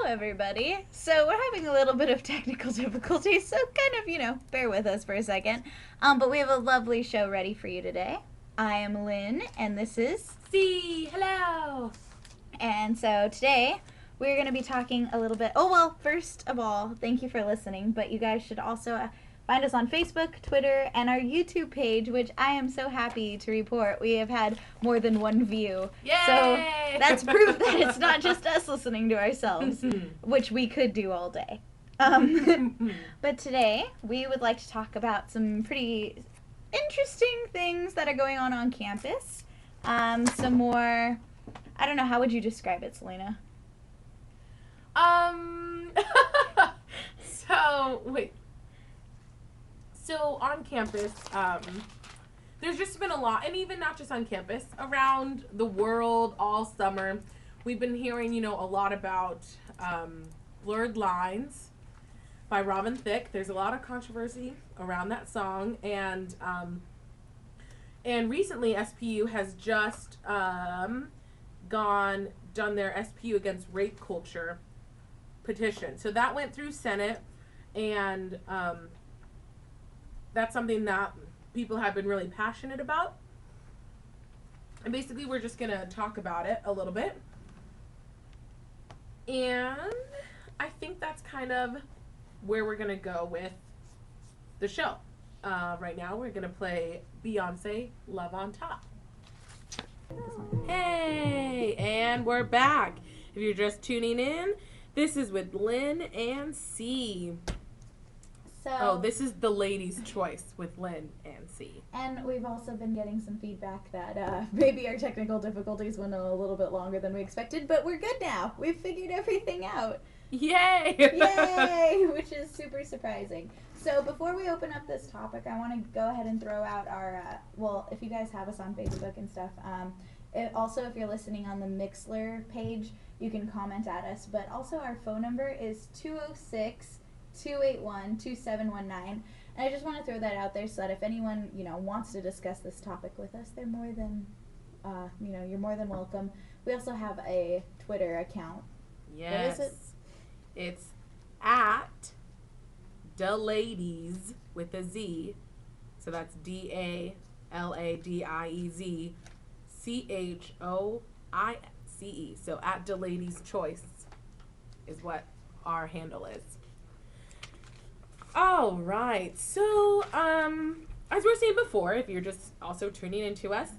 everybody. So we're having a little bit of technical difficulties, so kind of, bear with us for a second. But we have a lovely show ready for you today. I am Lynn, and this is Cee. Hello. And so today we're going to be talking a little bit. Oh, well, first of all, thank you for listening, but you guys should also find us on Facebook, Twitter, and our YouTube page, which I am so happy to report we have had more than one view. Yay! So that's proof that it's not just us listening to ourselves, which we could do all day. But today we would like to talk about some pretty interesting things that are going on campus. Some more, I don't know, how would you describe it, Selena? So on campus, there's just been a lot, and even not just on campus, around the world all summer, we've been hearing, a lot about Blurred Lines by Robin Thicke. There's a lot of controversy around that song, and recently SPU has just done their SPU against rape culture petition. So that went through Senate, and that's something that people have been really passionate about. And basically we're just going to talk about it a little bit. And I think that's kind of where we're going to go with the show. Right now we're going to play Beyonce, Love on Top. Hey, and we're back. If you're just tuning in, this is with Lyn and Cee. This is the ladies' choice with Lyn and Cee. And we've also been getting some feedback that maybe our technical difficulties went a little bit longer than we expected, but we're good now. We've figured everything out. Yay! Yay! Which is super surprising. So before we open up this topic, I want to go ahead and throw out our, if you guys have us on Facebook and stuff, also if you're listening on the Mixlr page, you can comment at us, but also our phone number is 206-281-2719, and I just want to throw that out there so that if anyone, wants to discuss this topic with us, they're more than, you're more than welcome. We also have a Twitter account. Yes. What is it? It's at DaLadies with a Z. So that's DaLadiez CHOICE. So at DaLadies Choice is what our handle is. All right. So, as we were saying before, if you're just also tuning into us,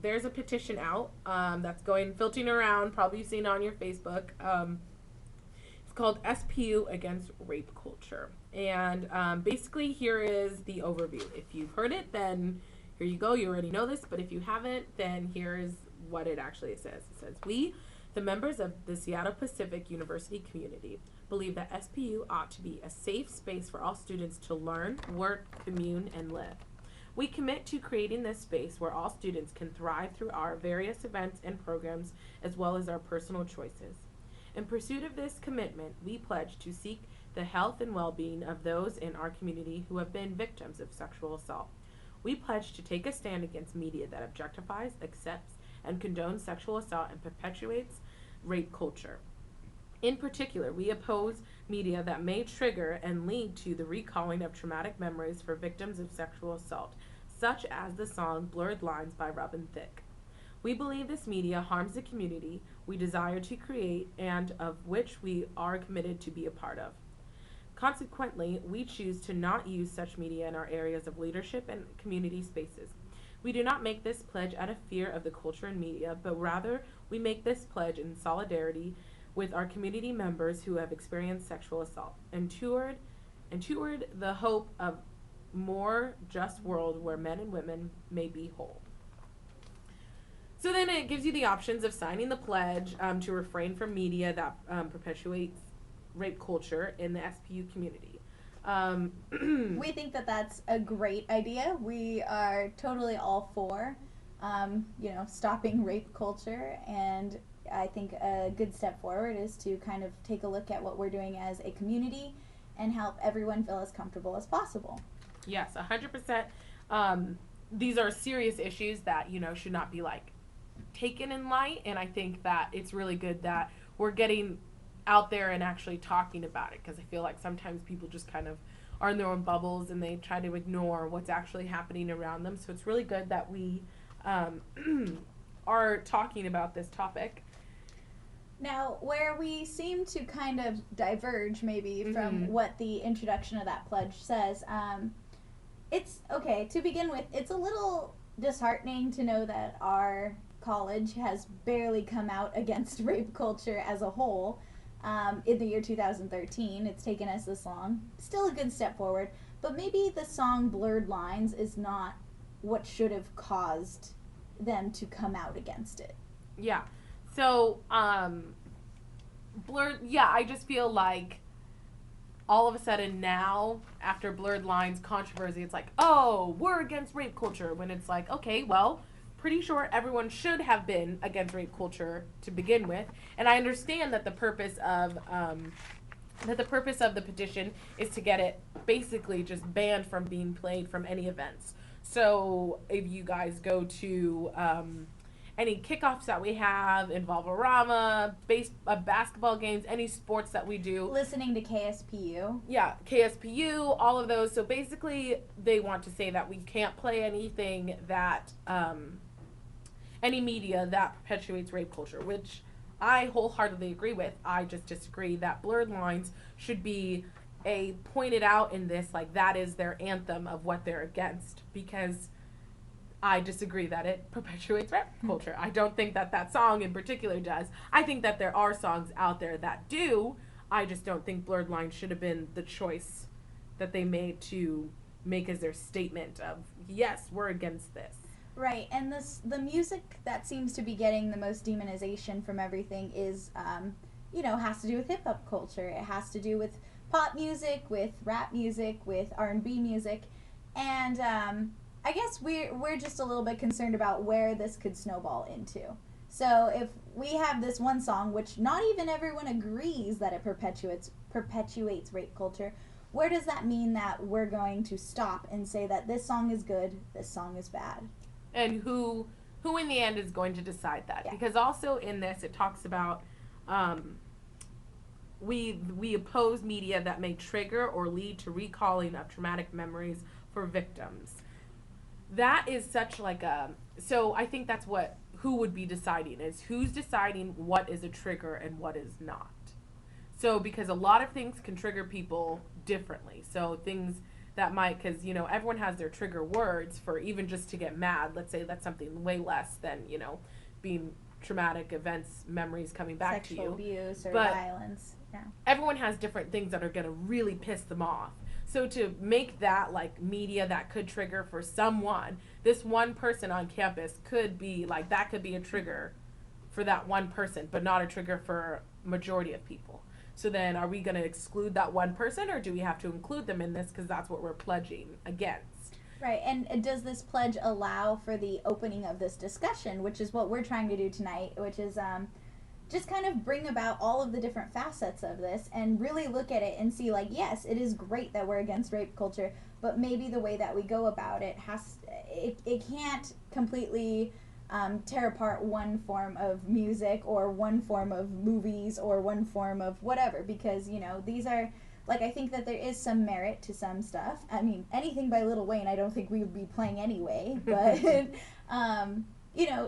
there's a petition out that's filtering around. Probably you've seen it on your Facebook. It's called SPU Against Rape Culture. And basically here is the overview. If you've heard it, then here you go. You already know this. But if you haven't, then here's what it actually says. It says, we, the members of the Seattle Pacific University community, believe that SPU ought to be a safe space for all students to learn, work, commune, and live. We commit to creating this space where all students can thrive through our various events and programs as well as our personal choices. In pursuit of this commitment, we pledge to seek the health and well-being of those in our community who have been victims of sexual assault. We pledge to take a stand against media that objectifies, accepts, and condones sexual assault and perpetuates rape culture. In particular, we oppose media that may trigger and lead to the recalling of traumatic memories for victims of sexual assault, such as the song Blurred Lines by Robin Thicke. We believe this media harms the community we desire to create and of which we are committed to be a part of. Consequently, we choose to not use such media in our areas of leadership and community spaces. We do not make this pledge out of fear of the culture and media, but rather we make this pledge in solidarity with our community members who have experienced sexual assault and toward the hope of more just world where men and women may be whole. So then it gives you the options of signing the pledge to refrain from media that perpetuates rape culture in the SPU community. We think that that's a great idea. We are totally all for, stopping rape culture, and I think a good step forward is to kind of take a look at what we're doing as a community and help everyone feel as comfortable as possible. Yes, 100%. These are serious issues that, should not be taken in light, and I think that it's really good that we're getting out there and actually talking about it, because I feel like sometimes people just kind of are in their own bubbles and they try to ignore what's actually happening around them. So it's really good that we are talking about this topic. Now, where we seem to kind of diverge maybe from what the introduction of that pledge says, it's, okay, to begin with, it's a little disheartening to know that our college has barely come out against rape culture as a whole. In the year 2013, it's taken us this long. Still a good step forward, but maybe the song Blurred Lines is not what should have caused them to come out against it. Yeah. So, I just feel like all of a sudden now, after Blurred Lines controversy, it's like, oh, we're against rape culture, when it's like, okay, well, pretty sure everyone should have been against rape culture to begin with. And I understand that the purpose of the petition is to get it basically just banned from being played from any events. So if you guys go to any kickoffs that we have, Involve-A-Rama, basketball games, any sports that we do. Listening to KSPU. Yeah, KSPU, all of those. So basically, they want to say that we can't play anything that, any media that perpetuates rape culture, which I wholeheartedly agree with. I just disagree that Blurred Lines should be pointed out in this, like that is their anthem of what they're against, because I disagree that it perpetuates rape culture. I don't think that song in particular does. I think that there are songs out there that do. I just don't think Blurred Lines should have been the choice that they made to make as their statement of, yes, we're against this. Right, and the music that seems to be getting the most demonization from everything is, has to do with hip-hop culture. It has to do with pop music, with rap music, with R&B music, and I guess we're just a little bit concerned about where this could snowball into. So if we have this one song, which not even everyone agrees that it perpetuates rape culture, where does that mean that we're going to stop and say that this song is good, this song is bad? And who in the end is going to decide that? Yeah. Because also in this it talks about we oppose media that may trigger or lead to recalling of traumatic memories for victims. That is such like so I think that's who would be deciding, is who's deciding what is a trigger and what is not. So because a lot of things can trigger people differently. So things that might, because, everyone has their trigger words for even just to get mad. Let's say that's something way less than, being traumatic events, memories coming back to you. Sexual abuse or violence. Yeah. Everyone has different things that are going to really piss them off. So to make that like media that could trigger for someone, this one person on campus could be like, that could be a trigger for that one person, but not a trigger for majority of people. So then are we going to exclude that one person, or do we have to include them in this because that's what we're pledging against? Right, and does this pledge allow for the opening of this discussion, which is what we're trying to do tonight, which is just kind of bring about all of the different facets of this and really look at it and see, like, yes, it is great that we're against rape culture, but maybe the way that we go about it it can't completely tear apart one form of music or one form of movies or one form of whatever, because, these are, like, I think that there is some merit to some stuff. I mean, anything by Lil Wayne I don't think we would be playing anyway, but,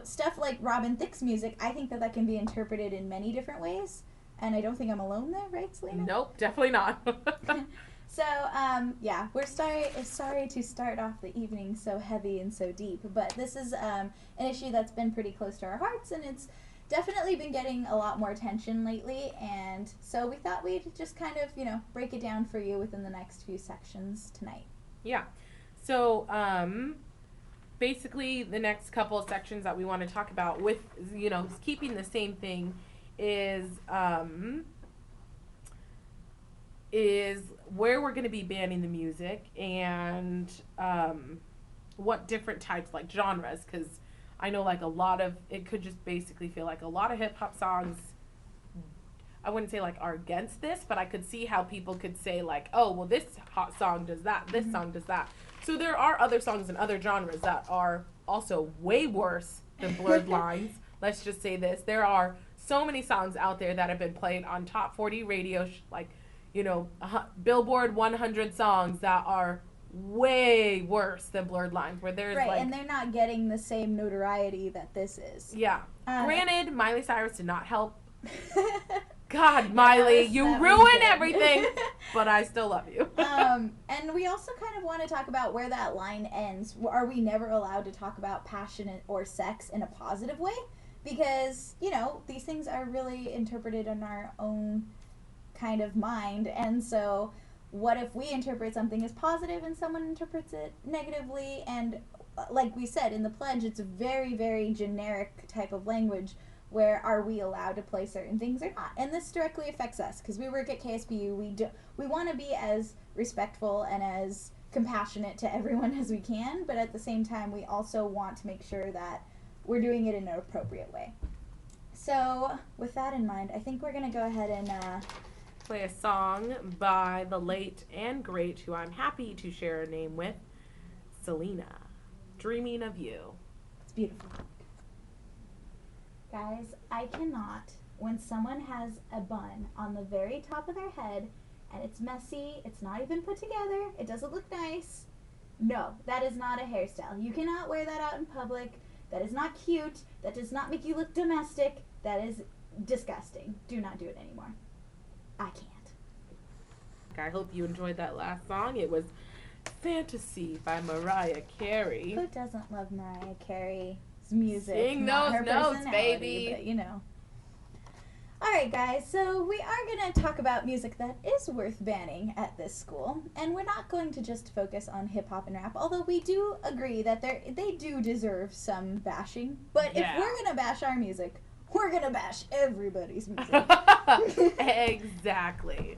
stuff like Robin Thicke's music, I think that can be interpreted in many different ways, and I don't think I'm alone there, right, Selena? Nope, definitely not. So, we're sorry to start off the evening so heavy and so deep, but this is an issue that's been pretty close to our hearts, and it's definitely been getting a lot more attention lately, and so we thought we'd just kind of, break it down for you within the next few sections tonight. Yeah. So, basically the next couple of sections that we want to talk about with, keeping the same thing is where we're going to be banning the music and what different types, like genres, because I know like it could just basically feel like a lot of hip hop songs, I wouldn't say like are against this, but I could see how people could say like, oh, well, this hot song does that, this song does that. So there are other songs and other genres that are also way worse than Blurred Lines. Let's just say this. There are so many songs out there that have been played on top 40 radio, like, you know, Billboard 100 songs that are way worse than Blurred Lines, where there's right, like, and they're not getting the same notoriety that this is. Yeah. Granted, Miley Cyrus did not help. God, Yeah, Miley, that you was ruin good. everything, but I still love you. And we also kind of want to talk about where that line ends. Are we never allowed to talk about passion or sex in a positive way? Because, you know, these things are really interpreted in our own kind of mind. And so what if we interpret something as positive and someone interprets it negatively? And like we said, in the pledge, it's a very, very generic type of language where are we allowed to play certain things or not. And this directly affects us because we work at KSBU. We want to be as respectful and as compassionate to everyone as we can, but at the same time, we also want to make sure that we're doing it in an appropriate way. So with that in mind, I think we're going to go ahead and play a song by the late and great, who I'm happy to share a name with, Selena, Dreaming of You. It's beautiful. Guys, I cannot, when someone has a bun on the very top of their head and it's messy, it's not even put together, it doesn't look nice. No, that is not a hairstyle. You cannot wear that out in public. That is not cute. That does not make you look domestic. That is disgusting. Do not do it anymore. I can't. I hope you enjoyed that last song. It was Fantasy by Mariah Carey. Who doesn't love Mariah Carey's music? Sing not those her notes, personality, baby. But, you know. Alright guys, so we are going to talk about music that is worth banning at this school, and we're not going to just focus on hip-hop and rap, although we do agree that they do deserve some bashing, but if we're going to bash our music, we're going to bash everybody's music. Exactly.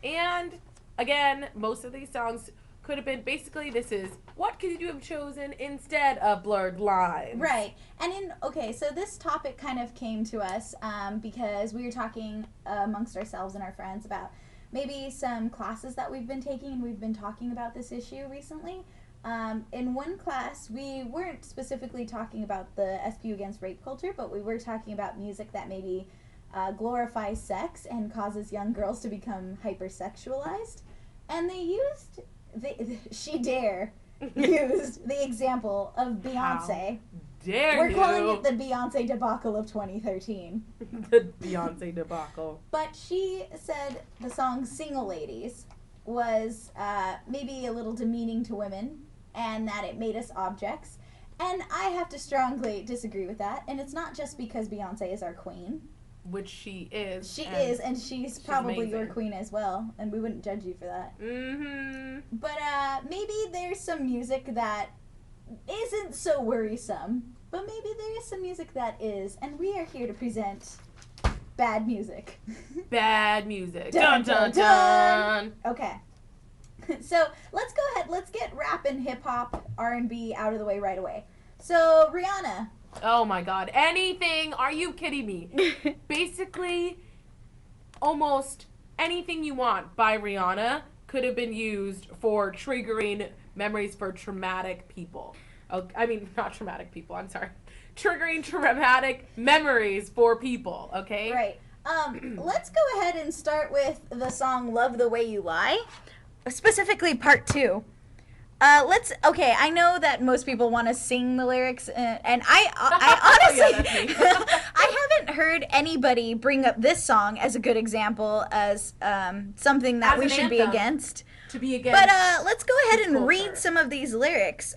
And, again, most of these songs could have been, basically, this is, what could you have chosen instead of Blurred Lines? Right. And so this topic kind of came to us because we were talking amongst ourselves and our friends about maybe some classes that we've been taking, and we've been talking about this issue recently. In one class, we weren't specifically talking about the SPU against rape culture, but we were talking about music that maybe glorifies sex and causes young girls to become hypersexualized. And they used... used the example of Beyonce. We're calling it the Beyonce debacle of 2013. The Beyonce debacle. But she said the song Single Ladies was maybe a little demeaning to women and that it made us objects. And I have to strongly disagree with that. And it's not just because Beyonce is our queen. Which she is. She is, and she's probably amazing. your queen as well, and we wouldn't judge you for that. Mm-hmm. But maybe there's some music that isn't so worrisome, but maybe there is some music that is, and we are here to present bad music. Bad music. Dun, Dun, dun, dun. dun. Okay. So let's go ahead. Let's get rap and hip-hop, R&B out of the way right away. So, Rihanna. Oh my god. Anything. Are you kidding me? Basically, almost anything you want by Rihanna could have been used for triggering memories for traumatic people. Oh, I mean, not traumatic people. I'm sorry. Triggering traumatic memories for people, okay? Right. Let's go ahead and start with the song Love the Way You Lie, specifically part 2. Okay, I know that most people want to sing the lyrics, and I honestly, Oh, yeah, that's me. I haven't heard anybody bring up this song as a good example as something that As we an should be anthem. against. To be against. But let's go ahead and culture. read some of these lyrics.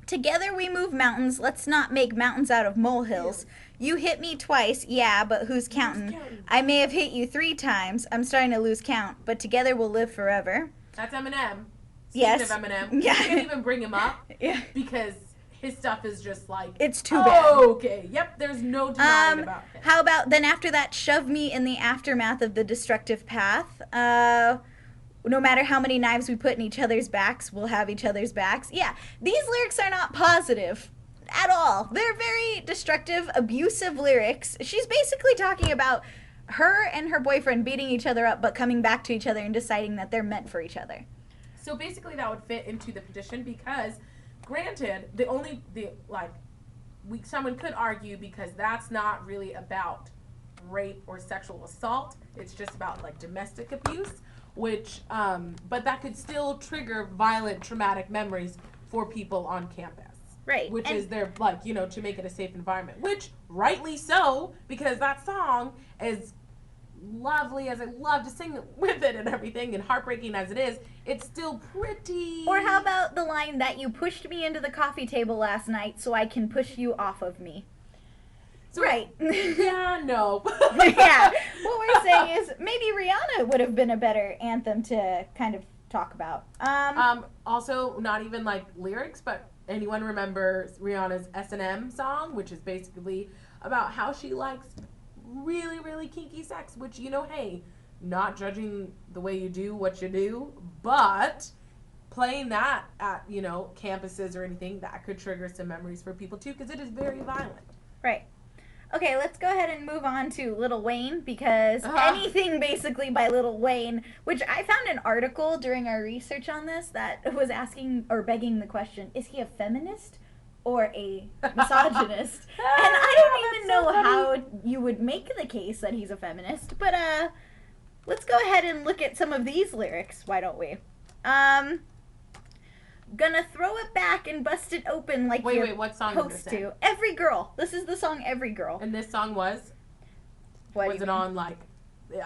Together we move mountains, let's not make mountains out of molehills. You hit me twice, yeah, but who's counting? I may have hit you 3 times, I'm starting to lose count, but together we'll live forever. That's Eminem. Yes. Speaking of Eminem, Yeah. you can't even bring him up Yeah. because his stuff is just like, It's too bad. okay, yep, there's no denying about it. How about then after that, shove me in the aftermath of the destructive path. No matter how many knives we put in each other's backs, we'll have each other's backs. Yeah, these lyrics are not positive at all. They're very destructive, abusive lyrics. She's basically talking about her and her boyfriend beating each other up, but coming back to each other and deciding that they're meant for each other. So basically that would fit into the petition because, granted, someone could argue because that's not really about rape or sexual assault. It's just about like domestic abuse, which, but that could still trigger violent, traumatic memories for people on campus. Right. Which is their, like, you know, to make it a safe environment. Which, rightly so, because that song is lovely as I love to sing with it and everything, and heartbreaking as it is, it's still pretty. Or how about the line that you pushed me into the coffee table last night so I can push you off of me? So, right. Yeah, no. Yeah. What we're saying is maybe Rihanna would have been a better anthem to kind of talk about. Also, not even like lyrics, but anyone remember Rihanna's S&M song, which is basically about how she likes really, really kinky sex, which, you know, hey, not judging the way you do what you do, but playing that at, you know, campuses or anything, that could trigger some memories for people too, because it is very violent. Right. Okay, let's go ahead and move on to Lil Wayne, because anything basically by Lil Wayne, which I found an article during our research on this that was asking or begging the question, is he a feminist or a misogynist? And I don't even know how you would make the case that he's a feminist, but let's go ahead and look at some of these lyrics, why don't we? Gonna throw it back and bust it open like you're what song supposed to. Every Girl. This is the song Every Girl. And this song was? What was it on, like,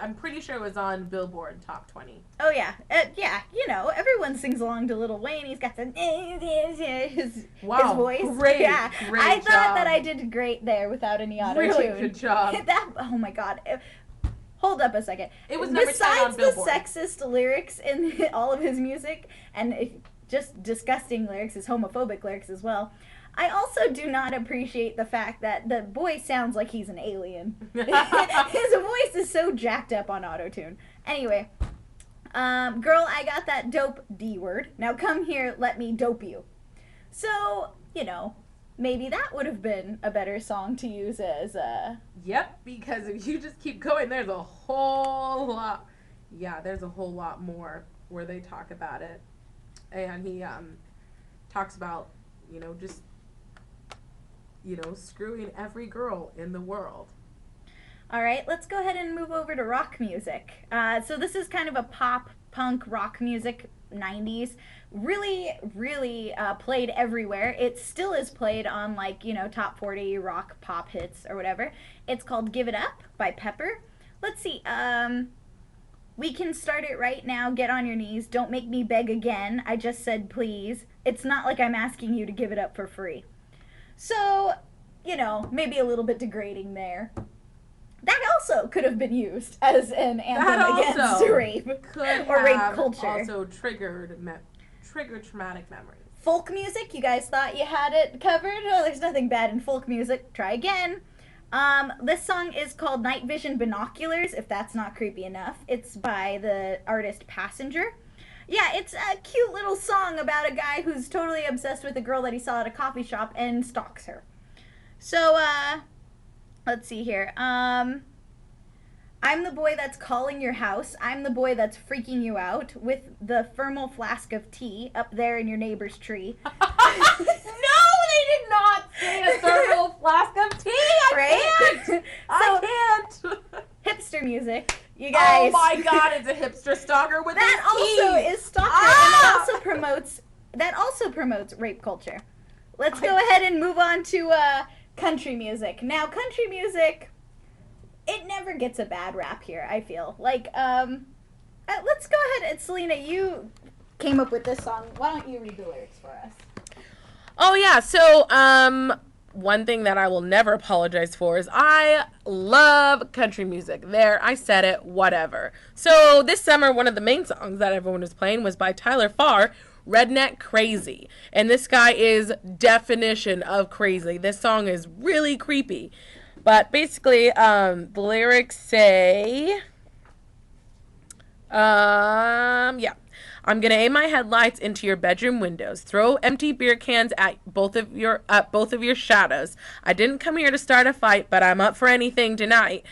I'm pretty sure it was on Billboard Top 20. Oh, yeah. Yeah, you know, everyone sings along to Lil Wayne. He's got his voice. Great, yeah. great I job. thought that I did great there without any auto-tune. Really good job. Oh, my God. Hold up a second. It was number 10 on Billboard. Besides the sexist lyrics in all of his music, and just disgusting lyrics, his homophobic lyrics as well, I also do not appreciate the fact that the boy sounds like he's an alien. His voice is so jacked up on autotune. Anyway, girl, I got that dope D word. Now come here, let me dope you. So, you know, maybe that would have been a better song to use as a... Yep, because if you just keep going, there's a whole lot. Yeah, there's a whole lot more where they talk about it. And he talks about, you know, just, you know, screwing every girl in the world. All right, let's go ahead and move over to rock music. So this is kind of a pop, punk, rock music, 90s. Really, really played everywhere. It still is played on, like, you know, top 40 rock pop hits or whatever. It's called Give It Up by Pepper. Let's see. We can start it right now. Get on your knees. Don't make me beg again. I just said please. It's not like I'm asking you to give it up for free. So, you know, maybe a little bit degrading there. That also could have been used as an anthem against rape or rape culture. Also triggered traumatic memories. Folk music, you guys thought you had it covered? Oh, there's nothing bad in folk music. Try again. This song is called Night Vision Binoculars, if that's not creepy enough. It's by the artist Passenger. Yeah, it's a cute little song about a guy who's totally obsessed with a girl that he saw at a coffee shop and stalks her. So, let's see here. I'm the boy that's calling your house. I'm the boy that's freaking you out with the thermal flask of tea up there in your neighbor's tree. No, they did not say a thermal flask of tea. I can't. Hipster music, you guys. Oh my God, it's a hipster stalker with that also tea. is stalker, and that also promotes rape culture. Let's go ahead and move on to country music. Now, country music, it never gets a bad rap here, I feel. Like, let's go ahead and, Selena, you came up with this song. Why don't you read the lyrics for us? Oh, yeah. So, one thing that I will never apologize for is I love country music. There, I said it, whatever. So, this summer, one of the main songs that everyone was playing was by Tyler Farr, Redneck Crazy. And this guy is definition of crazy. This song is really creepy. But basically, the lyrics say, yeah. I'm gonna aim my headlights into your bedroom windows. Throw empty beer cans at both of your shadows. I didn't come here to start a fight, but I'm up for anything tonight.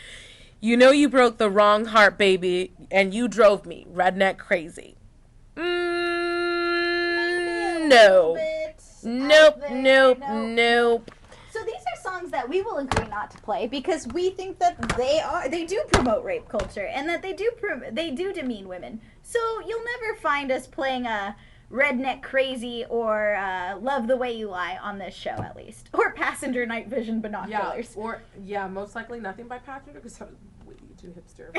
You know you broke the wrong heart, baby, and you drove me redneck crazy. No. Nope. So these are songs songs that we will agree not to play because we think that they do promote rape culture and that they do demean women. So you'll never find us playing a Redneck Crazy or Love the Way You Lie on this show, at least, or Passenger Night Vision Binoculars. Most likely nothing by Passenger because that was way too hipster.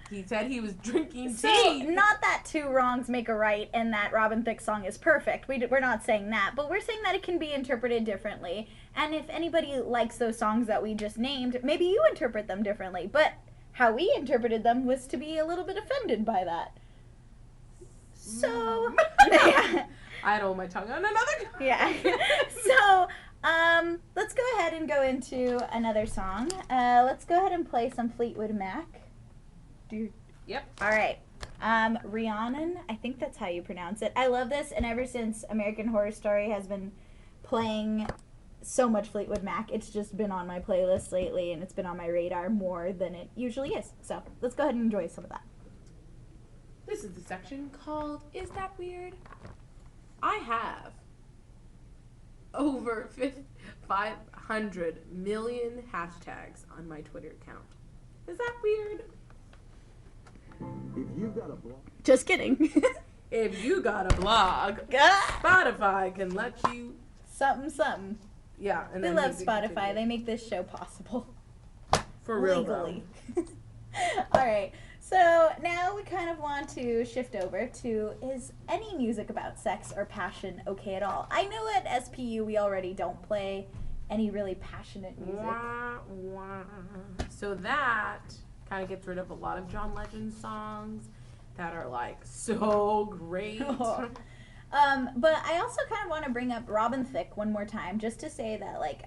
He said he was drinking tea. So, not that two wrongs make a right and that Robin Thicke song is perfect. We're not saying that, but we're saying that it can be interpreted differently. And if anybody likes those songs that we just named, maybe you interpret them differently. But how we interpreted them was to be a little bit offended by that. So, I had to hold my tongue on another. Yeah. So, let's go ahead and go into another song. Let's go ahead and play some Fleetwood Mac. Yep. All right. Rhiannon, I think that's how you pronounce it. I love this, and ever since American Horror Story has been playing so much Fleetwood Mac, it's just been on my playlist lately, and it's been on my radar more than it usually is. So, let's go ahead and enjoy some of that. This is the section called Is That Weird? I have over 500 million hashtags on my Twitter account. Is that weird? If you've got a blog. Just kidding. If you got a blog, Spotify can let you... Something. Yeah. And we love Spotify. They make this show possible. For real, legally. All right. So now we kind of want to shift over to, is any music about sex or passion okay at all? I know at SPU we already don't play any really passionate music. Wah, wah. So that kind of gets rid of a lot of John Legend songs that are like so great. But I also kind of want to bring up Robin Thicke one more time just to say that like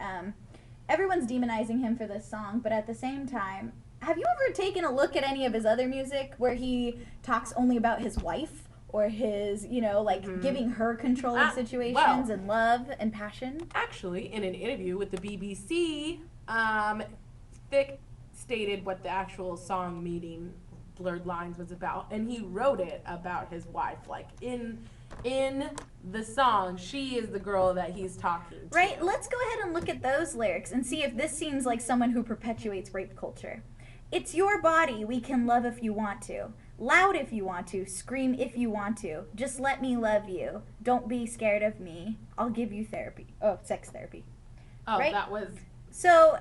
everyone's demonizing him for this song, but at the same time, have you ever taken a look at any of his other music where he talks only about his wife or his, giving her control of situations and love and passion? Actually, in an interview with the BBC, Thicke stated what the actual song meaning Blurred Lines was about, and he wrote it about his wife. Like, in the song, she is the girl that he's talking to. Right, let's go ahead and look at those lyrics and see if this seems like someone who perpetuates rape culture. It's your body, we can love if you want to. Loud if you want to, scream if you want to. Just let me love you. Don't be scared of me. I'll give you therapy. Oh, sex therapy. Oh, right? That was... So,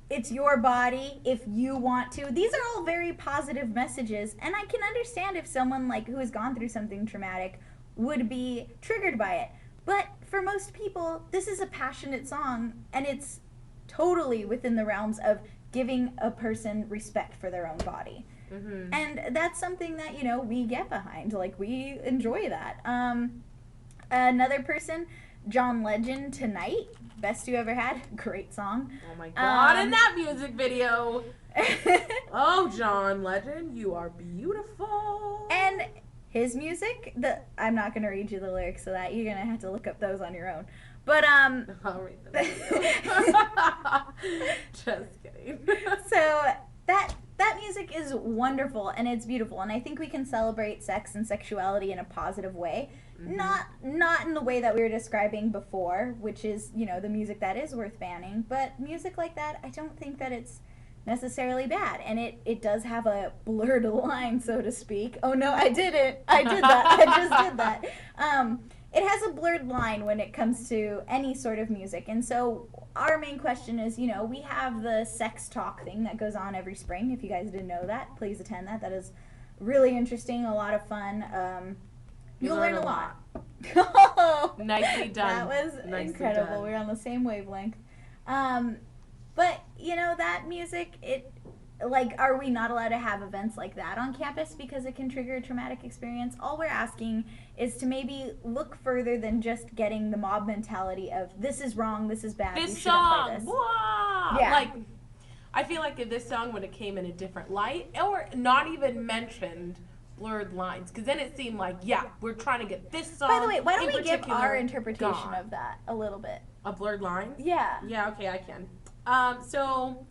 it's your body if you want to. These are all very positive messages, and I can understand if someone like who has gone through something traumatic would be triggered by it. But for most people, this is a passionate song, and it's totally within the realms of giving a person respect for their own body. Mm-hmm. And that's something that, we get behind. Like, we enjoy that. Another person, John Legend, Tonight, Best You Ever Had, great song. Oh my God, in that music video. Oh, John Legend, you are beautiful. And his music, I'm not going to read you the lyrics of that. You're going to have to look up those on your own. But, I'll read them. Just kidding. So, that music is wonderful and it's beautiful, and I think we can celebrate sex and sexuality in a positive way. Mm-hmm. Not in the way that we were describing before, which is, the music that is worth banning, but music like that, I don't think that it's necessarily bad, and it does have a blurred line, so to speak. Oh no, I did that. I just did that. It has a blurred line when it comes to any sort of music. And so our main question is, we have the sex talk thing that goes on every spring. If you guys didn't know that, please attend that. That is really interesting, a lot of fun. You'll learn a lot. Nicely done. That was incredible. Done. We're on the same wavelength. But, that music, are we not allowed to have events like that on campus because it can trigger a traumatic experience? All we're asking is to maybe look further than just getting the mob mentality of this is wrong, this is bad, this we shouldn't song, play this. Blah! Yeah. I feel like if this song would have came in a different light or not even mentioned Blurred Lines, because then it seemed like, we're trying to get this song. By the way, why don't we give our interpretation gone. of that a little bit? Of Blurred Lines? Yeah. Yeah, okay, I can. So...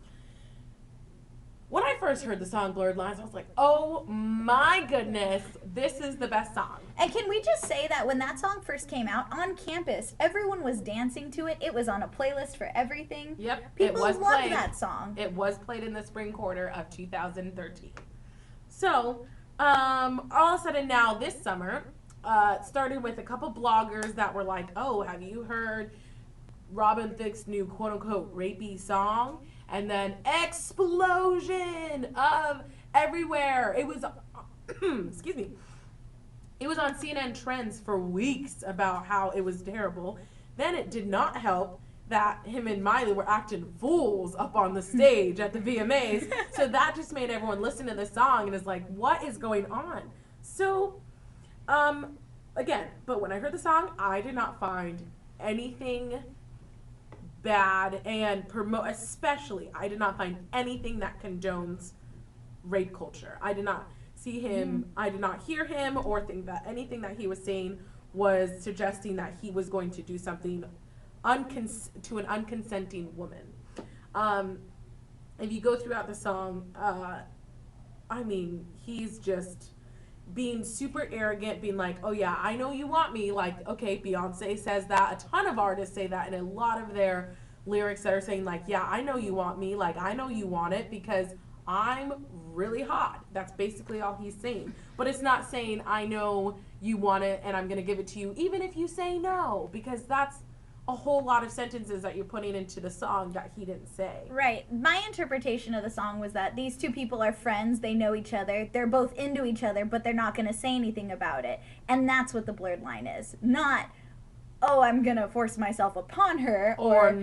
when I first heard the song Blurred Lines, I was like, oh my goodness, this is the best song. And can we just say that when that song first came out on campus, everyone was dancing to it. It was on a playlist for everything. Yep. People loved that song. It was played in the spring quarter of 2013. So, all of a sudden now this summer, it started with a couple bloggers that were like, oh, have you heard Robin Thicke's new quote-unquote rapey song? And then explosion of everywhere. It was, excuse me, it was on CNN Trends for weeks about how it was terrible. Then it did not help that him and Miley were acting fools up on the stage at the VMAs. So that just made everyone listen to the song and is like, what is going on? So, again, but when I heard the song, I did not find anything bad and especially I did not find anything that condones rape culture. I did not see him, I did not hear him or think that anything that he was saying was suggesting that he was going to do something to an unconsenting woman. If you go throughout the song, I mean, he's just being super arrogant, being like, oh yeah, I know you want me. Like, okay, Beyonce says that. A ton of artists say that in a lot of their lyrics that are saying like, yeah, I know you want me. Like, I know you want it because I'm really hot. That's basically all he's saying. But it's not saying, I know you want it and I'm going to give it to you, even if you say no, because that's a whole lot of sentences that you're putting into the song that he didn't say. Right. My interpretation of the song was that these two people are friends, they know each other, they're both into each other, but they're not going to say anything about it. And that's what the blurred line is. Not, oh, I'm going to force myself upon her. Or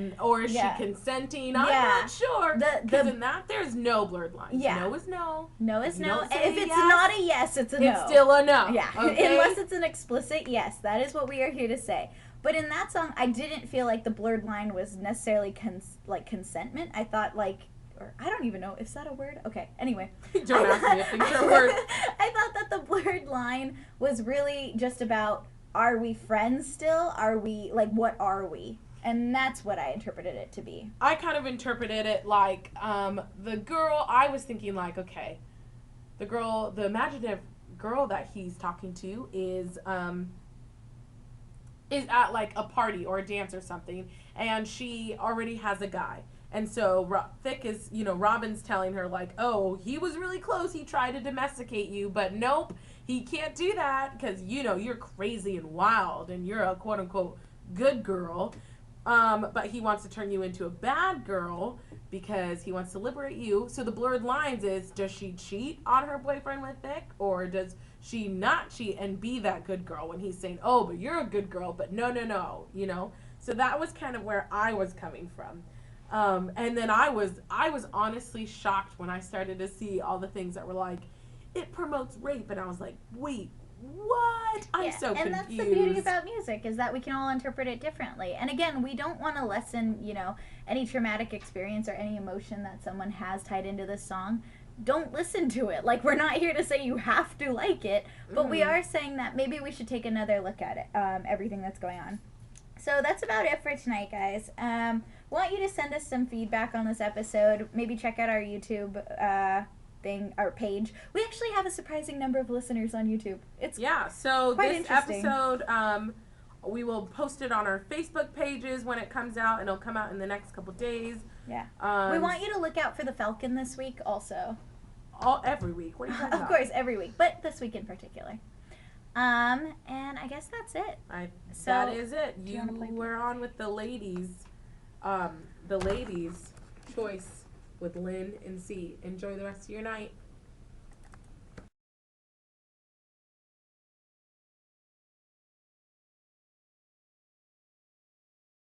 is she consenting? I'm not sure. Because in that, there's no blurred lines. Yeah. No is no. No is no. And if it's not a yes, it's a no. It's still a no. Yeah. Okay? Unless it's an explicit yes. That is what we are here to say. But in that song, I didn't feel like the blurred line was necessarily consentment. I thought or I don't even know, is that a word? Okay, anyway. Don't ask me if it's a word. I thought that the blurred line was really just about, are we friends still? Are we, what are we? And that's what I interpreted it to be. I kind of interpreted it like, the girl, I was thinking like, okay, the imaginative girl that he's talking to is at like a party or a dance or something, and she already has a guy. And so Thicke is, Robin's telling her like, oh, he was really close. He tried to domesticate you, but nope, he can't do that because, you're crazy and wild and you're a quote unquote good girl. But he wants to turn you into a bad girl because he wants to liberate you. So the blurred lines is, does she cheat on her boyfriend with Thicke, or does she not cheat and be that good girl when he's saying, oh, but you're a good girl, but no, So that was kind of where I was coming from. And then I was honestly shocked when I started to see all the things that were like, it promotes rape, and I was like, wait, what? I'm so confused. And that's the beauty about music, is that we can all interpret it differently. And again, we don't want to lessen, any traumatic experience or any emotion that someone has tied into this song. Don't listen to it. We're not here to say you have to like it, but we are saying that maybe we should take another look at it, everything that's going on. So that's about it for tonight, guys. Want you to send us some feedback on this episode. Maybe check out our YouTube our page. We actually have a surprising number of listeners on YouTube. So this episode, we will post it on our Facebook pages when it comes out, and it'll come out in the next couple days. Yeah. We want you to look out for the Falcon this week also. Every week. What are you talking about? Of course, every week, but this week in particular. And I guess that's it. That is it. You were on with the ladies' choice with Lyn and Cee. Enjoy the rest of your night.